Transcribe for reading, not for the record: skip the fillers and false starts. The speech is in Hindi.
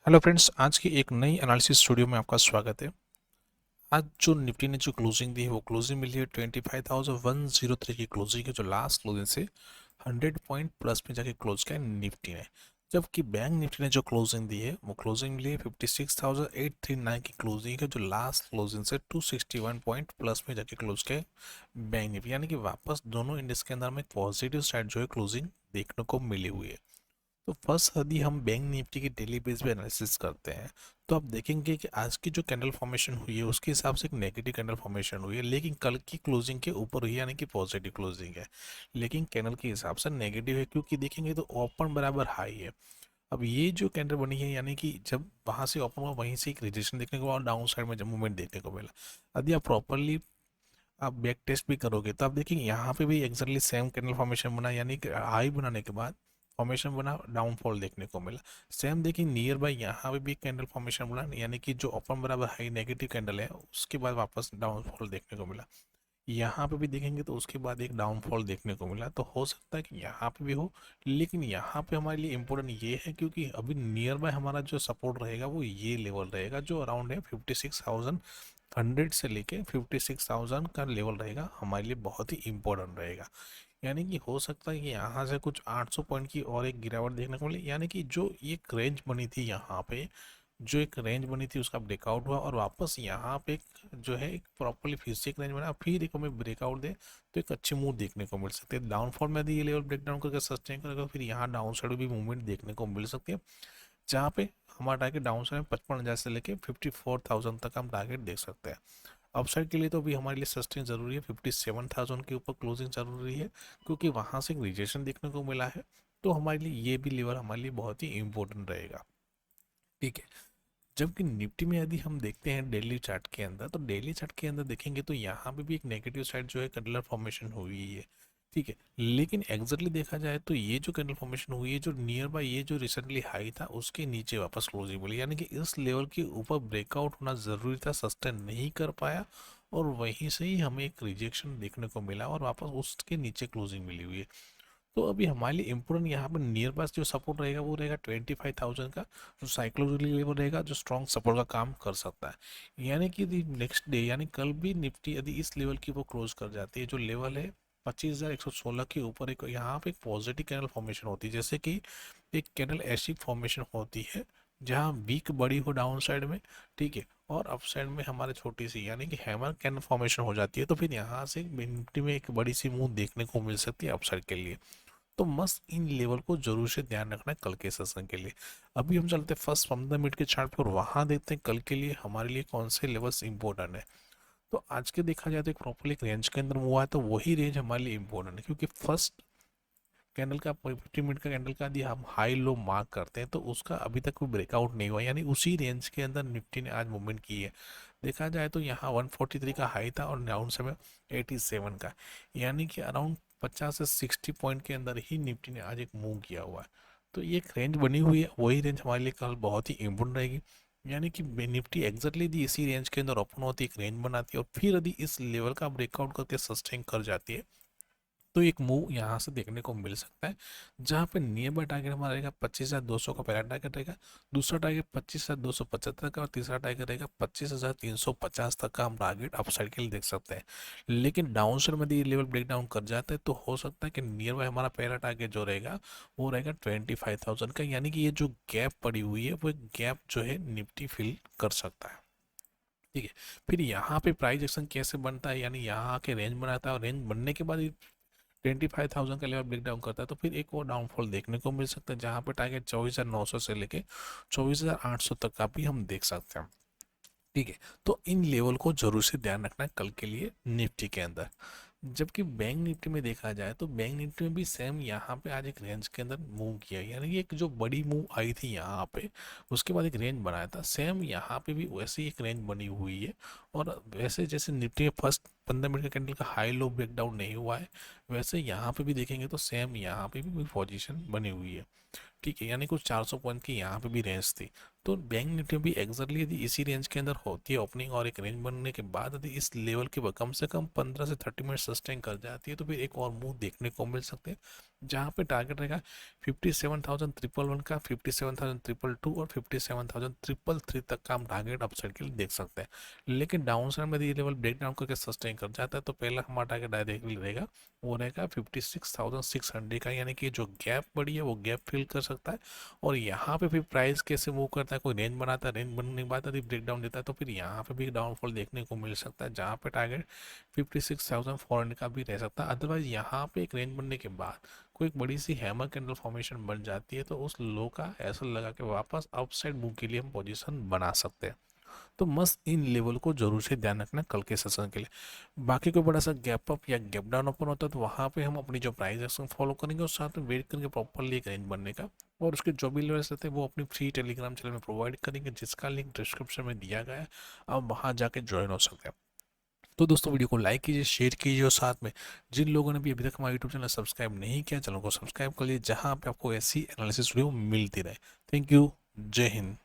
हेलो फ्रेंड्स, आज की एक नई एनालिसिस स्टूडियो में आपका स्वागत है। आज जो निफ्टी ने जो क्लोजिंग दी है वो क्लोजिंग मिली है 25,103 की क्लोजिंग है, जो लास्ट क्लोजिंग से 100 पॉइंट प्लस में जाके क्लोज किया है निफ्टी ने। जबकि बैंक निफ्टी ने जो क्लोजिंग दी है वो क्लोजिंग मिली है 56,839 की क्लोजिंग है, जो लास्ट क्लोजिंग से 261 पॉइंट प्लस में जाके क्लोज किया है बैंक निफ्टी। यानी कि वापस दोनों इंडेक्स के अंदर में पॉजिटिव साइड जो है क्लोजिंग देखने को मिली हुई है। तो फर्स्ट यदि हम बैंक निफ्टी की डेली बेस पे एनालिसिस करते हैं तो आप देखेंगे कि आज की जो कैंडल फॉर्मेशन हुई है उसके हिसाब से एक नेगेटिव कैंडल फॉर्मेशन हुई है, लेकिन कल की क्लोजिंग के ऊपर हुई है, यानी कि पॉजिटिव क्लोजिंग है। लेकिन कैंडल के हिसाब से नेगेटिव है, क्योंकि देखेंगे तो ओपन बराबर हाई है। अब ये जो कैंडल बनी है, यानी कि जब वहां से ओपन हुआ वहीं से एक रिजेक्शन देखने को और डाउन साइड में जब मूवमेंट देखने को मिला। यदि आप प्रॉपरली आप बैक टेस्ट भी करोगे तो आप देखेंगे यहाँ पे भी एक्जैक्टली सेम कैंडल फॉर्मेशन बना, यानी कि हाई बनाने के बाद फॉर्मेशन बना, डाउनफॉल देखने को मिला। सेम देखिए नियर बाय यहाँ पे भी कैंडल फॉर्मेशन बना, यानी कि जो ओपन बराबर हाई नेगेटिव कैंडल है उसके बाद वापस डाउनफॉल देखने को मिला। यहाँ पे भी देखेंगे तो उसके बाद एक डाउनफॉल देखने को मिला। तो हो सकता है कि यहाँ पे भी हो, लेकिन यहाँ पे हमारे लिए इम्पोर्टेंट ये है क्योंकि अभी नियर बाय हमारा जो सपोर्ट रहेगा वो ये लेवल रहेगा, जो अराउंड है 56,100 से लेके 56,000 का लेवल रहेगा, हमारे लिए बहुत ही इंपॉर्टेंट रहेगा। यानी कि हो सकता है कि यहाँ से कुछ 800 पॉइंट की और एक गिरावट देखने को मिले, यानी कि जो एक रेंज बनी थी यहाँ पे, जो एक रेंज बनी थी उसका ब्रेकआउट हुआ और वापस यहाँ पे जो है एक प्रॉपरली फिर से एक रेंज बना, फिर एक हमें ब्रेकआउट दे तो एक अच्छी मूव देखने को मिल सकती है। डाउनफॉल में यदि ये लेवल ब्रेकडाउन करके सस्टेन करेगा फिर यहाँ डाउन साइड भी मूवमेंट देखने को मिल सकती है, जहाँ पे हमारा टारगेट डाउन साइड में 55,000 से लेके 54,000 तक हम टारगेट देख सकते हैं। अपसाइड के लिए तो भी हमारे लिए सस्टेन जरूरी है, 57,000 के ऊपर क्लोजिंग जरूरी है, क्योंकि वहां से एक रिजेक्शन देखने को मिला है। तो हमारे लिए ये भी लेवल हमारे लिए बहुत ही इंपॉर्टेंट रहेगा। ठीक है। जबकि निफ्टी में यदि हम देखते हैं डेली चार्ट के अंदर, तो डेली चार्ट के अंदर देखेंगे तो यहाँ पे भी एक नेगेटिव साइड जो है कैंडल फॉर्मेशन हुई है। ठीक है। लेकिन एग्जैक्टली देखा जाए तो ये जो कैंडल फॉर्मेशन हुई है, जो नियर बाय ये जो रिसेंटली हाई था उसके नीचे वापस क्लोजिंग मिली, यानी कि इस लेवल के ऊपर ब्रेकआउट होना जरूरी था, सस्टेन नहीं कर पाया और वहीं से ही हमें एक रिजेक्शन देखने को मिला और वापस उसके नीचे क्लोजिंग मिली हुई है। तो अभी हमारे लिए इम्पोर्टेंट यहाँ पर नियर पास जो सपोर्ट रहेगा वो रहेगा 25,000 का, जो साइकोलॉजिकली लेवल रहेगा, जो स्ट्रॉन्ग सपोर्ट का काम कर सकता है। यानी कि नेक्स्ट डे यानी कल भी निफ्टी यदि इस लेवल की वो क्लोज कर जाती है, जो लेवल है 25,116 के ऊपर, एक यहाँ पे एक पॉजिटिव कैंडल फॉर्मेशन होती है, जैसे कि एक कैंडल ऐसी फॉर्मेशन होती है जहाँ वीक बड़ी हो डाउन साइड में, ठीक है, और अप साइड में हमारे छोटी सी यानी कि हैमर कैंडल फॉर्मेशन हो जाती है, तो फिर यहाँ से निफ्टी में एक बड़ी सी मूव देखने को मिल सकती है अपसाइड के लिए। तो मस्त इन लेवल को जरूर से ध्यान रखना है कल के सेशन के लिए। अभी हम चलते हैं फर्स्ट 15 मिनट के चार्ट पर, वहां देखते हैं कल के लिए हमारे लिए कौन से लेवल्स इंपॉर्टेंट है। तो आज के देखा जाए तो एक प्रॉपरली एक रेंज के अंदर हुआ है, तो वही रेंज हमारे लिए इंपॉर्टेंट है, क्योंकि फर्स्ट कैंडल का 50 मिनट का कैंडल का यदि हम हाई लो मार्क करते हैं तो उसका अभी तक कोई ब्रेकआउट नहीं हुआ, यानी उसी रेंज के अंदर निफ्टी ने आज मूवमेंट की है। देखा जाए तो यहाँ 143 का हाई था और डाउन समय 87 का, यानी कि अराउंड 50 से 60 पॉइंट के अंदर ही निफ्टी ने आज एक मूव किया हुआ है। तो ये एक रेंज बनी हुई है, वही रेंज हमारे लिए कल बहुत ही इम्पोर्टेंट रहेगी। यानी कि निफ्टी एग्जैक्टली यदि इसी रेंज के अंदर ओपन होती है, एक रेंज बनाती है और फिर यदि इस लेवल का ब्रेकआउट करके सस्टेन कर जाती है, तो एक मूव यहाँ से देखने को मिल सकता है, जहाँ पे नियर बाय टारगेट हमारा रहेगा 25,200 का पहला टारगेट रहेगा, दूसरा टारगेट 25,275 का और तीसरा टारगेट रहेगा 25,350 तक का हम टारगेट अपसाइड के लिए देख सकते हैं। लेकिन डाउन साइड में यदि लेवल ब्रेक डाउन कर जाता है तो हो सकता है कि नियर बाय हमारा पहला टारगेट जो रहेगा वो रहेगा 25,000 का, यानी कि ये जो गैप पड़ी हुई है वो एक गैप जो है निफ्टी फिल कर सकता है। ठीक है। फिर यहाँ पे प्राइस एक्शन कैसे बनता है, यानी यहाँ आके रेंज बनाता है और रेंज बनने के बाद 25,000 का लेवल ब्रेक डाउन करता है तो फिर एक और डाउनफॉल देखने को मिल सकता है, जहां पे टारगेट 24,900 से लेके 24,800 तक का भी हम देख सकते हैं। ठीक है। तो इन लेवल को जरूर से ध्यान रखना है कल के लिए निफ्टी के अंदर। जबकि बैंक निफ्टी में देखा जाए तो बैंक निफ्टी में भी सेम यहाँ पे आज एक रेंज के अंदर मूव किया, यानी कि एक जो बड़ी मूव आई थी यहाँ पे उसके बाद एक रेंज बनाया था, सेम यहाँ पे भी वैसे ही एक रेंज बनी हुई है। और वैसे जैसे निफ्टी में फर्स्ट 15 मिनट का कैंडल का हाई लो ब्रेकडाउन नहीं हुआ है, वैसे यहाँ पे भी देखेंगे तो सेम यहाँ पे भी पोजीशन बनी हुई है। 350 के यानी कुछ 400 पॉइंट की यहाँ पे भी रेंज थी। तो बैंक निफ्टी भी एग्जैक्टली यदि इसी रेंज के अंदर होती है ओपनिंग और एक रेंज बनने के बाद यदि इस लेवल के कम से कम 15 से 30 मिनट सस्टेन कर जाती है तो फिर एक और मूव देखने को मिल सकते हैं, जहाँ पे टारगेट रहेगा 57,111 का, 57,222 और 57,333 तक का हम टारगेट अपसाइड के लिए देख सकते हैं। लेकिन डाउन साइड में ये लेवल ब्रेक डाउन करके सस्टेन कर जाता है तो पहला हमारा टारगेट डायरेक्टली रहेगा वो रहेगा 56,600 का, यानी कि जो गैप बड़ी है वो गैप फिल कर सकता है। और यहाँ पे फिर प्राइस कैसे मूव करता है, कोई रेंज बनाता है, रेंज बनने के बाद यदि ब्रेक डाउन देता है तो फिर यहाँ पे भी डाउनफॉल देखने को मिल सकता है, जहाँ पे टारगेट 56,400 का भी रह सकता है। अदरवाइज यहाँ पे एक रेंज बनने के बाद कोई एक बड़ी सी हैमर कैंडल फॉर्मेशन बन जाती है तो उस लो का ऐसा लगा के वापस अपसाइड मूव के लिए हम पोजीशन बना सकते हैं। तो मस्त इन लेवल को जरूर से ध्यान रखना कल के सेशन के लिए। बाकी कोई बड़ा सा गैप अप या गैप डाउन ओपन होता है तो वहाँ पे हम अपनी जो प्राइस एक्शन फॉलो करेंगे और साथ में वेट करेंगे प्रॉपरली एक रेंज बनने का। और उसके जो भी लेवल्स रहते हैं वो अपनी फ्री टेलीग्राम चैनल में प्रोवाइड करेंगे, जिसका लिंक डिस्क्रिप्शन में दिया गया है, आप वहाँ जाके ज्वाइन हो सकते हैं। तो दोस्तों वीडियो को लाइक कीजिए, शेयर कीजिए और साथ में जिन लोगों ने भी अभी तक हमारा यूट्यूब चैनल सब्सक्राइब नहीं किया चैनल को सब्सक्राइब कर लीजिए, जहाँ पे आपको ऐसी एनालिसिस वीडियो मिलती रहे। Thank you. जय हिंद।